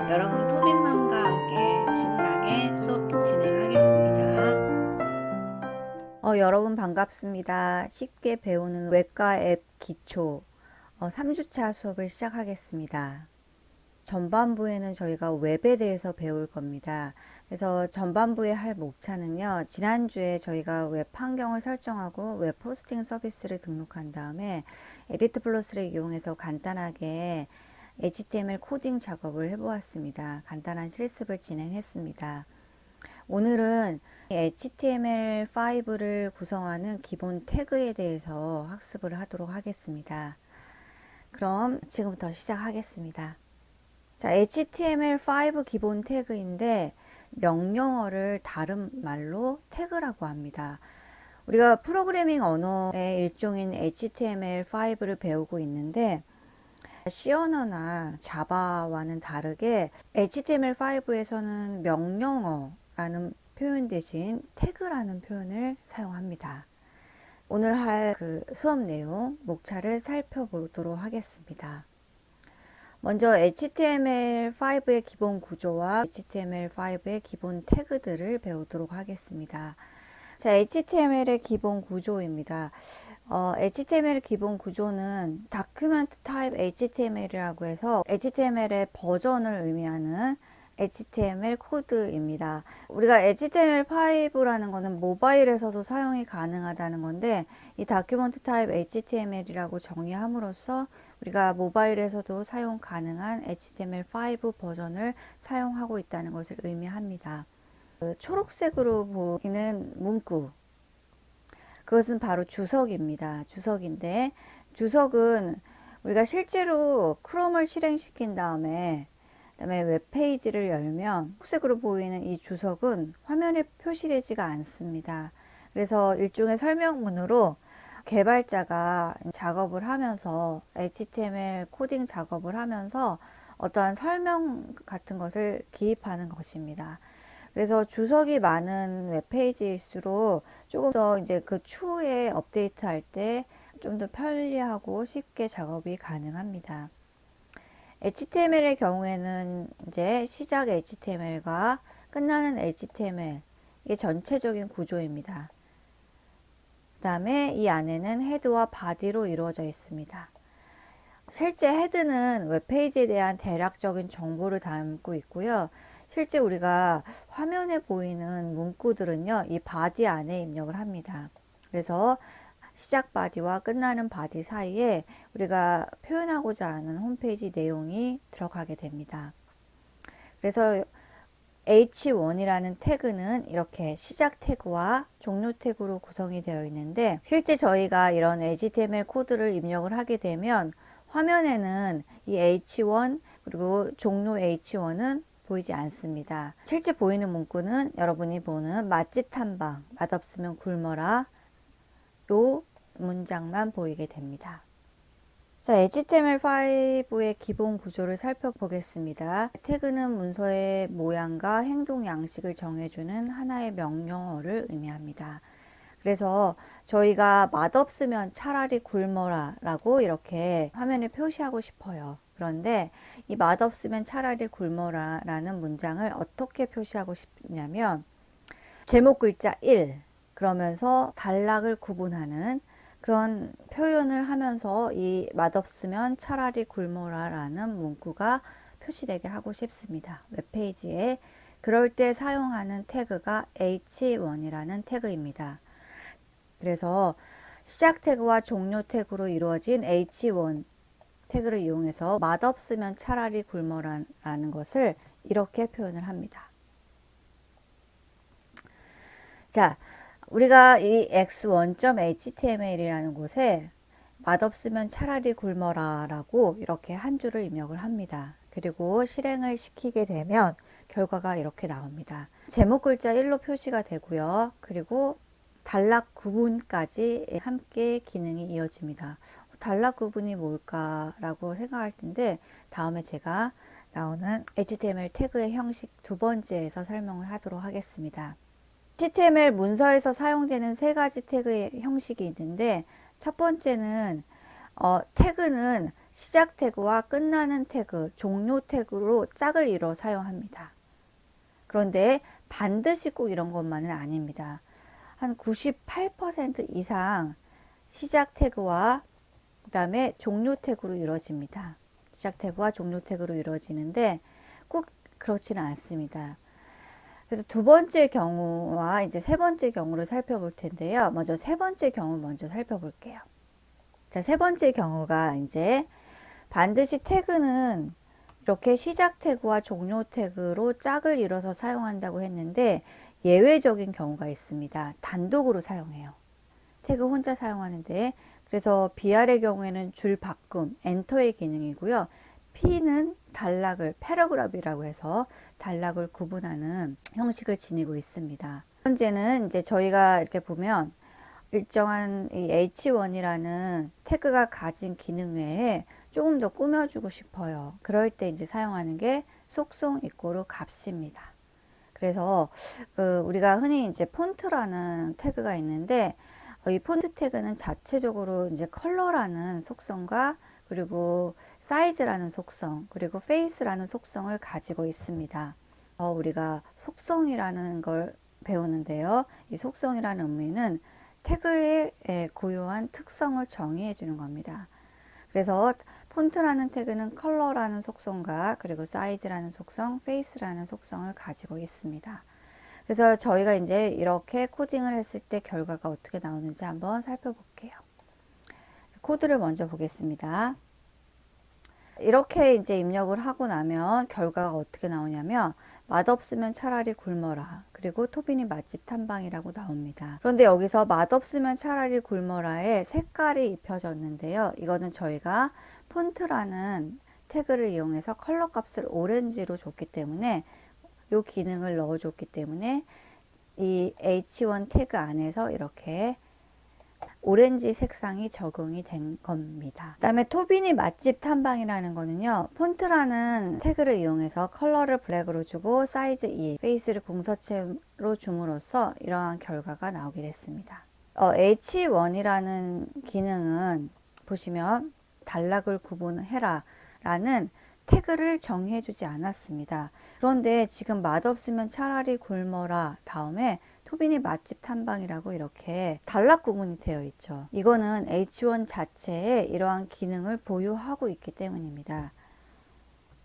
여러분 토빈맘과 함께 신나게 수업 진행하겠습니다. 여러분 반갑습니다. 쉽게 배우는 외과 앱 기초 3주차 수업을 시작하겠습니다. 전반부에는 저희가 웹에 대해서 배울 겁니다. 그래서 전반부에 할 목차는요. 지난주에 저희가 웹 환경을 설정하고 웹 호스팅 서비스를 등록한 다음에 에디트 플러스를 이용해서 간단하게 HTML 코딩 작업을 해보았습니다. 간단한 실습을 진행했습니다. 오늘은 HTML5를 구성하는 기본 태그에 대해서 학습을 하도록 하겠습니다. 그럼 지금부터 시작하겠습니다. 자, HTML5 기본 태그인데 명령어를 다른 말로 태그라고 합니다. 우리가 프로그래밍 언어의 일종인 HTML5를 배우고 있는데 C 언어나 자바와는 다르게 HTML5에서는 명령어라는 표현 대신 태그라는 표현을 사용합니다. 오늘 할 그 수업 내용 목차를 살펴보도록 하겠습니다. 먼저 HTML5의 기본 구조와 HTML5의 기본 태그들을 배우도록 하겠습니다. 자, HTML의 기본 구조입니다. HTML 기본 구조는 Document Type HTML이라고 해서 HTML의 버전을 의미하는 HTML 코드입니다. 우리가 HTML5라는 것은 모바일에서도 사용이 가능하다는 건데 이 Document Type HTML이라고 정의함으로써 우리가 모바일에서도 사용 가능한 HTML5 버전을 사용하고 있다는 것을 의미합니다. 초록색으로 보이는 문구, 그것은 바로 주석입니다. 주석인데 주석은 우리가 실제로 크롬을 실행시킨 다음에 그다음에 웹페이지를 열면 초록색으로 보이는 이 주석은 화면에 표시되지가 않습니다. 그래서 일종의 설명문으로 개발자가 작업을 하면서 HTML 코딩 작업을 하면서 어떠한 설명 같은 것을 기입하는 것입니다. 그래서 주석이 많은 웹페이지일수록 조금 더 이제 그 추후에 업데이트할 때 좀 더 편리하고 쉽게 작업이 가능합니다. HTML의 경우에는 이제 시작 HTML과 끝나는 HTML, 이게 전체적인 구조입니다. 그 다음에 이 안에는 헤드와 바디로 이루어져 있습니다. 실제 헤드는 웹페이지에 대한 대략적인 정보를 담고 있고요. 실제 우리가 화면에 보이는 문구들은요, 이 바디 안에 입력을 합니다. 그래서 시작 바디와 끝나는 바디 사이에 우리가 표현하고자 하는 홈페이지 내용이 들어가게 됩니다. 그래서 H1이라는 태그는 이렇게 시작 태그와 종료 태그로 구성이 되어 있는데 실제 저희가 이런 HTML 코드를 입력을 하게 되면 화면에는 이 H1 그리고 종료 H1은 보이지 않습니다. 실제 보이는 문구는 여러분이 보는 맛집 탐방, 맛없으면 굶어라 요 문장만 보이게 됩니다. 자, HTML5의 기본 구조를 살펴보겠습니다. 태그는 문서의 모양과 행동 양식을 정해주는 하나의 명령어를 의미합니다. 그래서 저희가 맛없으면 차라리 굶어라 라고 이렇게 화면에 표시하고 싶어요. 그런데 이 맛없으면 차라리 굶어라 라는 문장을 어떻게 표시하고 싶냐면 제목 글자 1 그러면서 단락을 구분하는 그런 표현을 하면서 이 맛없으면 차라리 굶어라 라는 문구가 표시되게 하고 싶습니다. 웹페이지에 그럴 때 사용하는 태그가 H1이라는 태그입니다. 그래서 시작 태그와 종료 태그로 이루어진 H1 태그를 이용해서 맛없으면 차라리 굶어라는 것을 이렇게 표현을 합니다. 자, 우리가 이 x1.html이라는 곳에 맛없으면 차라리 굶어라 라고 이렇게 한 줄을 입력을 합니다. 그리고 실행을 시키게 되면 결과가 이렇게 나옵니다. 제목 글자 1로 표시가 되고요. 그리고 단락 구분까지 함께 기능이 이어집니다. 단락 구분이 뭘까라고 생각할 텐데 다음에 제가 나오는 HTML 태그의 형식 두 번째에서 설명을 하도록 하겠습니다. HTML 문서에서 사용되는 세 가지 태그의 형식이 있는데 첫 번째는 태그는 시작 태그와 끝나는 태그, 종료 태그로 짝을 이뤄 사용합니다. 그런데 반드시 꼭 이런 것만은 아닙니다. 한 98% 이상 시작 태그와 그 다음에 종료 태그로 이루어집니다. 시작 태그와 종료 태그로 이루어지는데 꼭 그렇지는 않습니다. 그래서 두 번째 경우와 이제 세 번째 경우를 살펴볼 텐데요. 먼저 세 번째 경우 먼저 살펴볼게요. 자, 세 번째 경우가 이제 반드시 태그는 이렇게 시작 태그와 종료 태그로 짝을 이뤄서 사용한다고 했는데 예외적인 경우가 있습니다. 단독으로 사용해요. 태그 혼자 사용하는데 그래서 BR의 경우에는 줄 바꿈, 엔터의 기능이고요. P는 단락을 패러그래프라고 해서 단락을 구분하는 형식을 지니고 있습니다. 현재는 이제 저희가 이렇게 보면 일정한 이 H1이라는 태그가 가진 기능 외에 조금 더 꾸며주고 싶어요. 그럴 때 이제 사용하는 게 속성 이꼬르 값입니다. 그래서 우리가 흔히 이제 폰트라는 태그가 있는데 이 폰트 태그는 자체적으로 이제 컬러라는 속성과 그리고 사이즈라는 속성 그리고 페이스라는 속성을 가지고 있습니다. 우리가 속성이라는 걸 배우는데요. 이 속성이라는 의미는 태그의 고유한 특성을 정의해 주는 겁니다. 그래서 폰트라는 태그는 컬러라는 속성과 그리고 사이즈라는 속성, 페이스라는 속성을 가지고 있습니다. 그래서 저희가 이제 이렇게 코딩을 했을 때 결과가 어떻게 나오는지 한번 살펴볼게요. 코드를 먼저 보겠습니다. 이렇게 이제 입력을 하고 나면 결과가 어떻게 나오냐면 맛없으면 차라리 굶어라. 그리고 토빈이 맛집 탐방이라고 나옵니다. 그런데 여기서 맛없으면 차라리 굶어라에 색깔이 입혀졌는데요. 이거는 저희가 폰트라는 태그를 이용해서 컬러 값을 오렌지로 줬기 때문에 이 기능을 넣어줬기 때문에 이 H1 태그 안에서 이렇게 오렌지 색상이 적용이 된 겁니다. 그 다음에 토빈이 맛집 탐방이라는 거는요. 폰트라는 태그를 이용해서 컬러를 블랙으로 주고 사이즈 2, 페이스를 궁서체로 줌으로써 이러한 결과가 나오게 됐습니다. H1이라는 기능은 보시면 단락을 구분해라 라는 태그를 정의해 주지 않았습니다. 그런데 지금 맛없으면 차라리 굶어라 다음에 토빈이 맛집 탐방이라고 이렇게 단락 구분이 되어 있죠. 이거는 H1 자체에 이러한 기능을 보유하고 있기 때문입니다.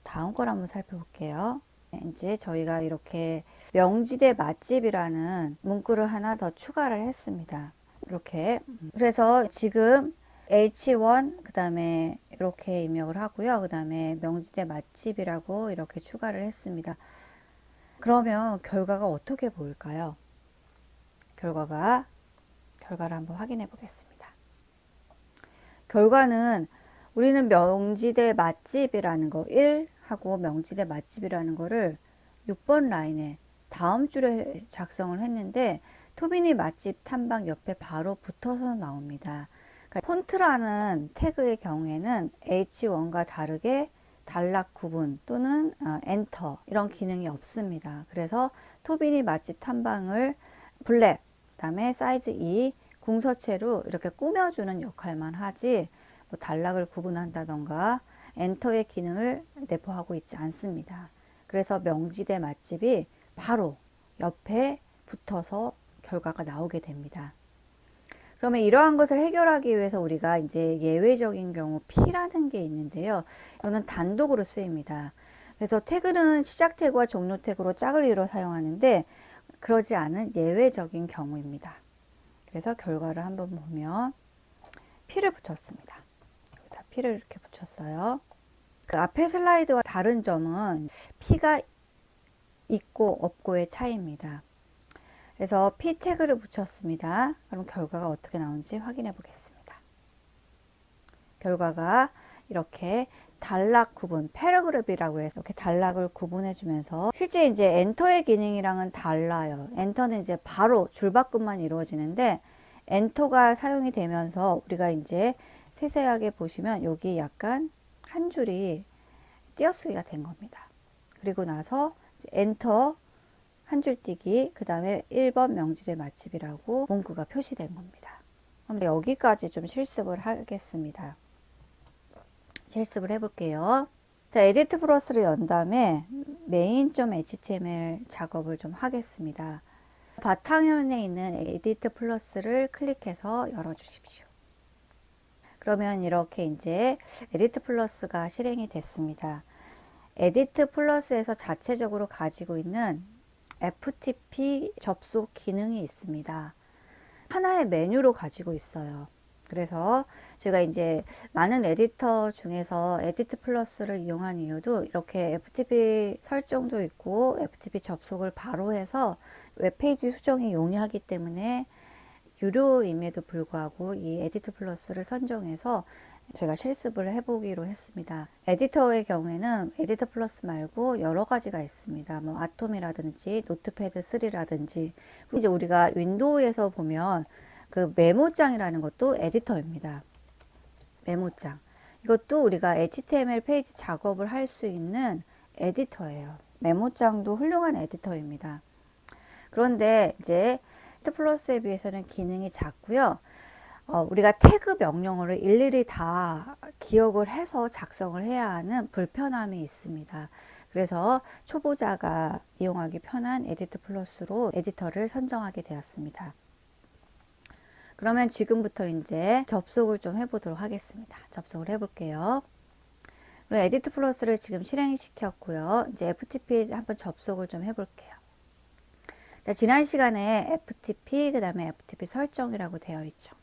다음 걸 한번 살펴볼게요. 이제 저희가 이렇게 명지대 맛집이라는 문구를 하나 더 추가를 했습니다. 이렇게. 그래서 지금 H1 그 다음에 이렇게 입력을 하고요. 그 다음에 명지대 맛집이라고 이렇게 추가를 했습니다. 그러면 결과가 어떻게 보일까요? 결과를 한번 확인해 보겠습니다. 결과는 우리는 명지대 맛집이라는 거 1 하고 명지대 맛집이라는 거를 6번 라인에 다음 줄에 작성을 했는데 토빈이 맛집 탐방 옆에 바로 붙어서 나옵니다. 그러니까 폰트라는 태그의 경우에는 H1과 다르게 단락 구분 또는 엔터 이런 기능이 없습니다. 그래서 토빈이 맛집 탐방을 블랙 그다음에 사이즈 2 궁서체로 이렇게 꾸며주는 역할만 하지 뭐 단락을 구분한다던가 엔터의 기능을 내포하고 있지 않습니다. 그래서 명지대 맛집이 바로 옆에 붙어서 결과가 나오게 됩니다. 그러면 이러한 것을 해결하기 위해서 우리가 이제 예외적인 경우 P라는 게 있는데요. 이거는 단독으로 쓰입니다. 그래서 태그는 시작 태그와 종료 태그로 짝을 이뤄 사용하는데 그러지 않은 예외적인 경우입니다. 그래서 결과를 한번 보면 P를 붙였습니다. 여기다 P를 이렇게 붙였어요. 그 앞에 슬라이드와 다른 점은 P가 있고 없고의 차이입니다. 그래서 P 태그를 붙였습니다. 그럼 결과가 어떻게 나오는지 확인해 보겠습니다. 결과가 이렇게 단락 구분, 패러그래프라고 해서 이렇게 단락을 구분해 주면서 실제 이제 엔터의 기능이랑은 달라요. 엔터는 이제 바로 줄바꿈만 이루어지는데 엔터가 사용이 되면서 우리가 이제 세세하게 보시면 여기 약간 한 줄이 띄어쓰기가 된 겁니다. 그리고 나서 이제 엔터 한 줄 띄기, 그 다음에 1번 명지대 맛집이라고 문구가 표시된 겁니다. 그럼 여기까지 좀 실습을 하겠습니다. 실습을 해볼게요. 자, 에디트 플러스를 연 다음에 main.html 작업을 좀 하겠습니다. 바탕화면에 있는 에디트 플러스를 클릭해서 열어주십시오. 그러면 이렇게 이제 에디트 플러스가 실행이 됐습니다. 에디트 플러스에서 자체적으로 가지고 있는 FTP 접속 기능이 있습니다. 하나의 메뉴로 가지고 있어요. 그래서 제가 이제 많은 에디터 중에서 에디트 플러스를 이용한 이유도 이렇게 FTP 설정도 있고 FTP 접속을 바로 해서 웹페이지 수정이 용이하기 때문에 유료임에도 불구하고 이 에디트 플러스를 선정해서 저희가 실습을 해보기로 했습니다. 에디터의 경우에는 에디터 플러스 말고 여러 가지가 있습니다. 뭐 아톰이라든지 노트패드 3라든지 이제 우리가 윈도우에서 보면 그 메모장이라는 것도 에디터입니다. 메모장. 이것도 우리가 HTML 페이지 작업을 할 수 있는 에디터예요. 메모장도 훌륭한 에디터입니다. 그런데 이제 에디트 플러스에 비해서는 기능이 작고요. 우리가 태그 명령어를 일일이 다 기억을 해서 작성을 해야 하는 불편함이 있습니다. 그래서 초보자가 이용하기 편한 에디트 플러스로 에디터를 선정하게 되었습니다. 그러면 지금부터 이제 접속을 좀 해보도록 하겠습니다. 접속을 해볼게요. 그리고 에디트 플러스를 지금 실행시켰고요. 이제 FTP 한번 접속을 좀 해볼게요. 자, 지난 시간에 FTP, 그 다음에 FTP 설정이라고 되어 있죠.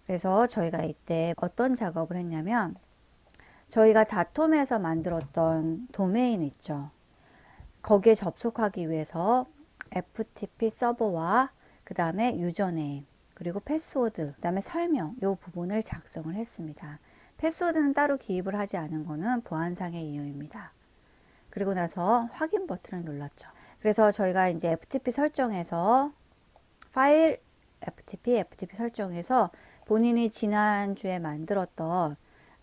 그래서 저희가 이때 어떤 작업을 했냐면, 저희가 다톰에서 만들었던 도메인 있죠. 거기에 접속하기 위해서 FTP 서버와 그 다음에 유저네임, 그리고 패스워드, 그 다음에 설명, 이 부분을 작성을 했습니다. 패스워드는 따로 기입을 하지 않은 것은 보안상의 이유입니다. 그리고 나서 확인 버튼을 눌렀죠. 그래서 저희가 이제 FTP 설정에서 파일 FTP 설정에서 본인이 지난주에 만들었던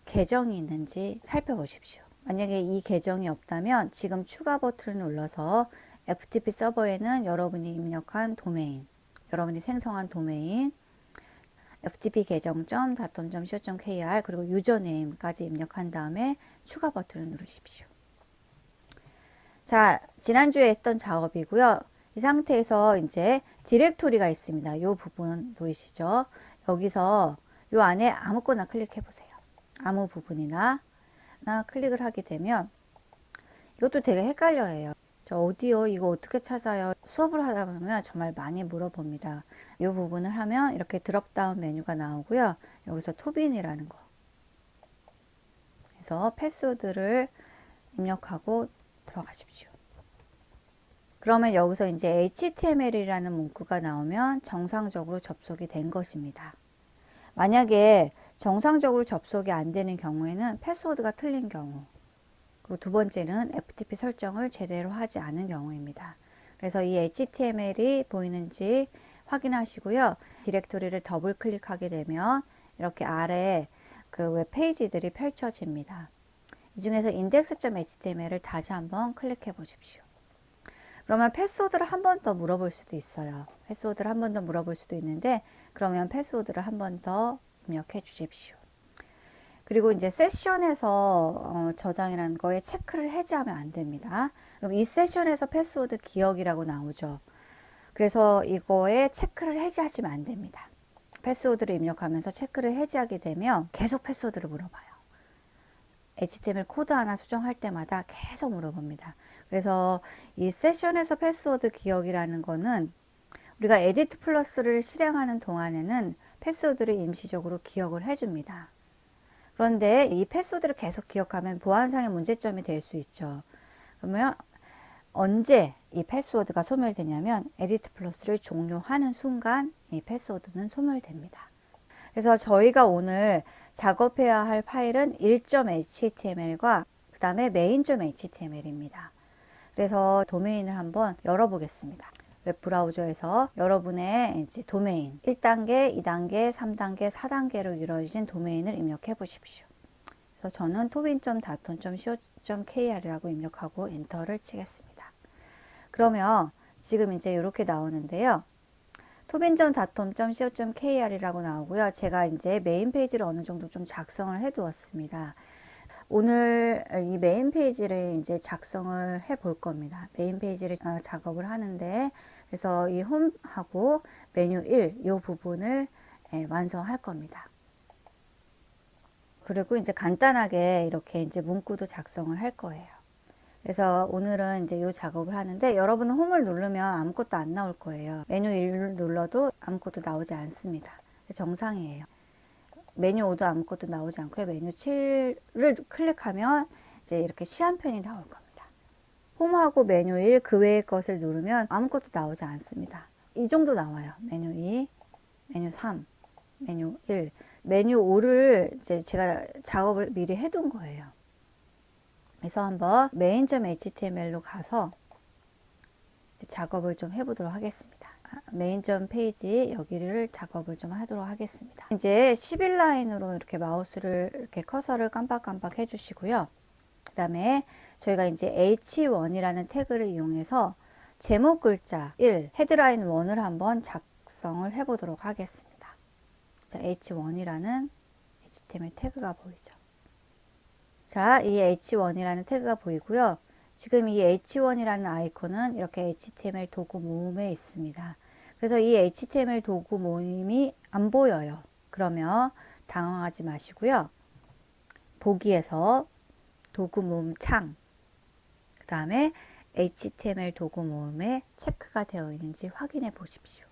계정이 있는지 살펴보십시오. 만약에 이 계정이 없다면 지금 추가 버튼을 눌러서 FTP 서버에는 여러분이 입력한 도메인, 여러분이 생성한 도메인, FTP 계정.datom.co.kr 그리고 유저네임까지 입력한 다음에 추가 버튼을 누르십시오. 자, 지난주에 했던 작업이고요. 이 상태에서 이제 디렉토리가 있습니다. 이 부분 보이시죠? 여기서 이 안에 아무거나 클릭해 보세요. 아무 부분이나 클릭을 하게 되면 이것도 되게 헷갈려해요. 저 오디오 이거 어떻게 찾아요? 수업을 하다 보면 정말 많이 물어봅니다. 이 부분을 하면 이렇게 드롭다운 메뉴가 나오고요. 여기서 토빈이라는 거. 그래서 패스워드를 입력하고 들어가십시오. 그러면 여기서 이제 HTML이라는 문구가 나오면 정상적으로 접속이 된 것입니다. 만약에 정상적으로 접속이 안 되는 경우에는 패스워드가 틀린 경우, 그리고 두 번째는 FTP 설정을 제대로 하지 않은 경우입니다. 그래서 이 HTML이 보이는지 확인하시고요. 디렉토리를 더블 클릭하게 되면 이렇게 아래 그 웹 페이지들이 펼쳐집니다. 이 중에서 index.html을 다시 한번 클릭해 보십시오. 그러면 패스워드를 한 번 더 물어볼 수도 있어요. 패스워드를 한 번 더 물어볼 수도 있는데, 그러면 패스워드를 한 번 더 입력해 주십시오. 그리고 이제 세션에서 저장이라는 거에 체크를 해제하면 안 됩니다. 그럼 이 세션에서 패스워드 기억이라고 나오죠. 그래서 이거에 체크를 해제하시면 안 됩니다. 패스워드를 입력하면서 체크를 해제하게 되면 계속 패스워드를 물어봐요. HTML 코드 하나 수정할 때마다 계속 물어봅니다. 그래서 이 세션에서 패스워드 기억이라는 거는 우리가 에디트 플러스를 실행하는 동안에는 패스워드를 임시적으로 기억을 해줍니다. 그런데 이 패스워드를 계속 기억하면 보안상의 문제점이 될 수 있죠. 그러면 언제 이 패스워드가 소멸되냐면 에디트 플러스를 종료하는 순간 이 패스워드는 소멸됩니다. 그래서 저희가 오늘 작업해야 할 파일은 1.html과 그 다음에 main.html입니다. 그래서 도메인을 한번 열어보겠습니다. 웹브라우저에서 여러분의 이제 도메인 1단계, 2단계, 3단계, 4단계로 이루어진 도메인을 입력해 보십시오. 그래서 저는 tobin.datom.co.kr이라고 입력하고 엔터를 치겠습니다. 그러면 지금 이제 이렇게 나오는데요. tobin전.com.co.kr이라고 나오고요. 제가 이제 메인 페이지를 어느 정도 좀 작성을 해 두었습니다. 오늘 이 메인 페이지를 이제 작성을 해 볼 겁니다. 메인 페이지를 작업을 하는데, 그래서 이 홈하고 메뉴 1, 이 부분을 완성할 겁니다. 그리고 이제 간단하게 이렇게 이제 문구도 작성을 할 거예요. 그래서 오늘은 이제 이 작업을 하는데, 여러분은 홈을 누르면 아무것도 안 나올 거예요. 메뉴 1을 눌러도 아무것도 나오지 않습니다. 정상이에요. 메뉴 5도 아무것도 나오지 않고요. 메뉴 7을 클릭하면 이제 이렇게 시한편이 나올 겁니다. 홈하고 메뉴 1, 그 외의 것을 누르면 아무것도 나오지 않습니다. 이 정도 나와요. 메뉴 2, 메뉴 3, 메뉴 1. 메뉴 5를 이제 제가 작업을 미리 해둔 거예요. 그래서 한번 main.html로 가서 작업을 좀 해보도록 하겠습니다. 메인.점 페이지 여기를 작업을 좀 하도록 하겠습니다. 이제 11라인으로 이렇게 마우스를 이렇게 커서를 깜빡깜빡 해주시고요. 그 다음에 저희가 이제 H1이라는 태그를 이용해서 제목 글자 1, 헤드라인 1을 한번 작성을 해보도록 하겠습니다. 자, H1이라는 HTML 태그가 보이죠. 자, 이 H1이라는 태그가 보이고요. 지금 이 H1이라는 아이콘은 이렇게 HTML 도구 모음에 있습니다. 그래서 이 HTML 도구 모음이 안 보여요. 그러면 당황하지 마시고요. 보기에서 도구 모음 창, 그 다음에 HTML 도구 모음에 체크가 되어 있는지 확인해 보십시오.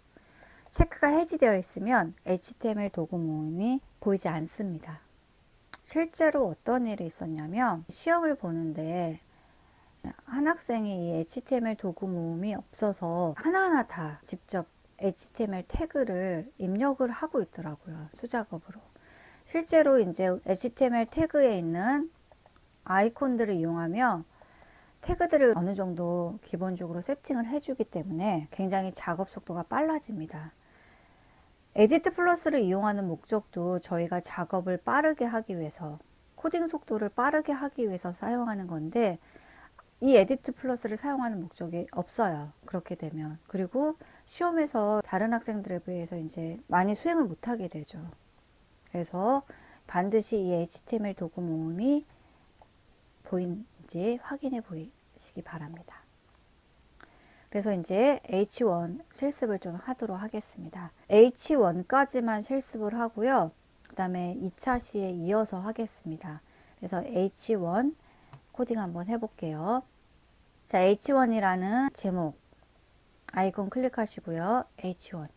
체크가 해지되어 있으면 HTML 도구 모음이 보이지 않습니다. 실제로 어떤 일이 있었냐면, 시험을 보는데 한 학생이 이 HTML 도구 모음이 없어서 하나하나 다 직접 HTML 태그를 입력을 하고 있더라고요. 수작업으로. 실제로 이제 HTML 태그에 있는 아이콘들을 이용하며 태그들을 어느 정도 기본적으로 세팅을 해주기 때문에 굉장히 작업 속도가 빨라집니다. 에디트 플러스를 이용하는 목적도 저희가 작업을 빠르게 하기 위해서, 코딩 속도를 빠르게 하기 위해서 사용하는 건데, 이 에디트 플러스를 사용하는 목적이 없어요. 그렇게 되면. 그리고 시험에서 다른 학생들에 비해서 이제 많이 수행을 못하게 되죠. 그래서 반드시 이 HTML 도구 모음이 보이는지 확인해 보시기 바랍니다. 그래서 이제 H1 실습을 좀 하도록 하겠습니다. H1까지만 실습을 하고요. 그 다음에 2차 시에 이어서 하겠습니다. 그래서 H1 코딩 한번 해볼게요. 자, H1이라는 제목 아이콘 클릭하시고요. H1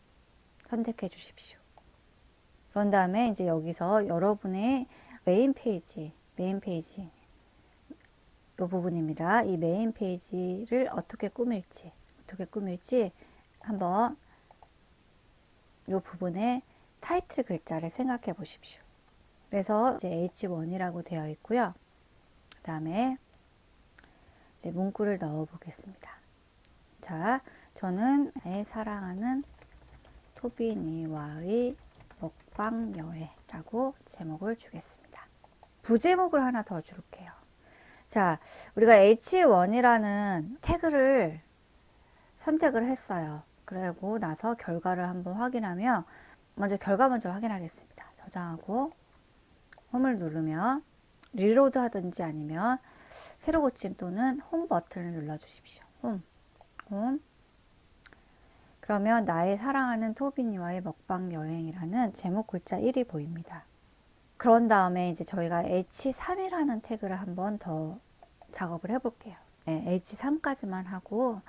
선택해 주십시오. 그런 다음에 이제 여기서 여러분의 메인 페이지 이 부분입니다. 이 메인 페이지를 어떻게 꾸밀지 한번 이 부분에 타이틀 글자를 생각해 보십시오. 그래서 이제 H1이라고 되어 있고요. 그 다음에 이제 문구를 넣어 보겠습니다. 자, 저는 사랑하는 토비니와의 먹방 여행이라고 제목을 주겠습니다. 부제목을 하나 더 줄게요. 자, 우리가 H1이라는 태그를 선택을 했어요. 그리고 나서 결과를 한번 확인하면, 먼저 결과 먼저 확인하겠습니다. 저장하고 홈을 누르면 리로드 하든지 아니면 새로 고침 또는 홈 버튼을 눌러 주십시오. 홈. 그러면 나의 사랑하는 토비니와의 먹방 여행이라는 제목 글자 1이 보입니다. 그런 다음에 이제 저희가 H3이라는 태그를 한번 더 작업을 해 볼게요. 네, H3까지만 하고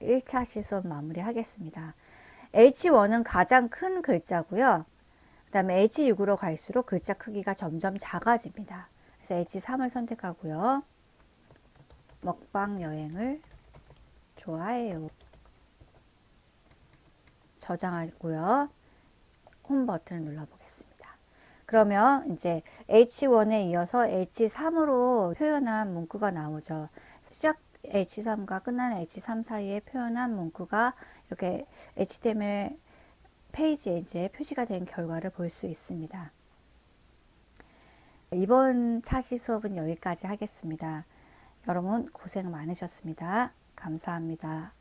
1차 시습 마무리 하겠습니다. H1은 가장 큰 글자고요. 그 다음에 H6으로 갈수록 글자 크기가 점점 작아집니다. 그래서 H3을 선택하고요. 먹방 여행을 좋아해요. 저장하고요. 홈 버튼을 눌러보겠습니다. 그러면 이제 H1에 이어서 H3으로 표현한 문구가 나오죠. 시작 H3과 끝나는 H3 사이에 표현한 문구가 이렇게 HTML 페이지에 이제 표시가 된 결과를 볼 수 있습니다. 이번 차시 수업은 여기까지 하겠습니다. 여러분 고생 많으셨습니다. 감사합니다.